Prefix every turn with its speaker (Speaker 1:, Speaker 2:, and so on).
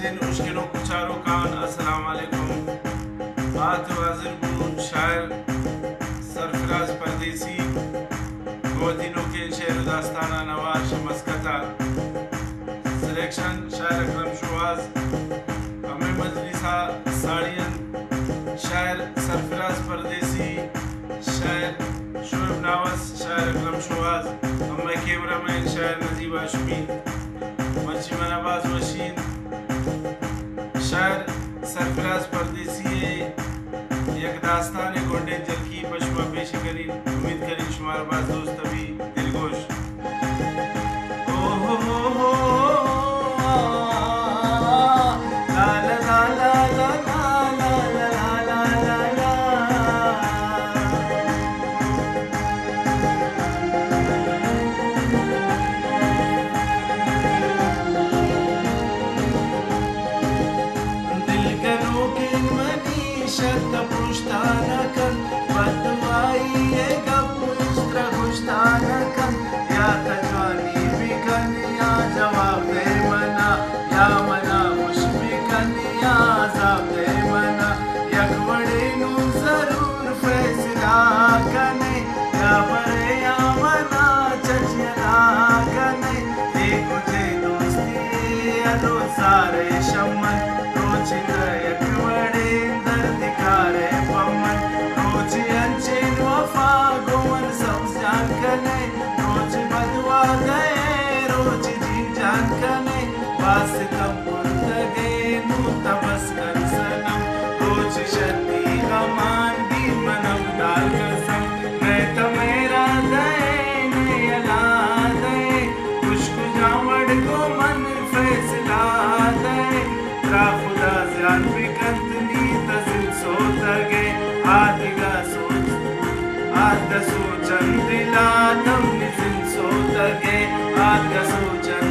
Speaker 1: दिन मुश्किलों कुचारो कान अस्सलाम वालेकुम। आज हाजिर हूँ शायर सरफराज परदेसी गोदिनों के शेर दास्ताना नवाज मस्कता सिलेक्शन शायर अकरम शवाज हमें मजलिसा साड़ियन शायर सरफराज परदेसी शायर शोएब नावस शायर अकरम शवाज हमें कैमरामैन शायर नजीब हाशमी मर्ची मनाबाज मशीन शायर सरफराज परदेसी एक दास्तान गोंडे जल की पशुआ पेश करी उम्मीद करी शुमार बाज दोस्त अभी दिलगोश शत पुष्टानकन बदवाई गपुस्त्र पुष्टानकन या तजवानी बिकन या जवाब दे मना या मना मुश्बिकन या जवाब दे मना यकवड़े नु जरूर फैसला कने या बरे या मना चचला कने एक तुझे दोस्ती अदो सारे शमन रोचित यकवड़े रे पमन रोज अंचेन वफा गोवन समझान कने रोज बदवा गए रोज जीन जान कने वास्तम पुरतगे नू तबस कर सनम रोज शर्ती गमान भी मनम दाल कसम मैं तो मेरा दे ने अला दे खुशक जावड़ को मन फैसला दे रा खुदा जान भी कंतनी तजिल सोतगे आदिगा सोच आद सोचन दिला नम निजिल सोतगे आद सोचन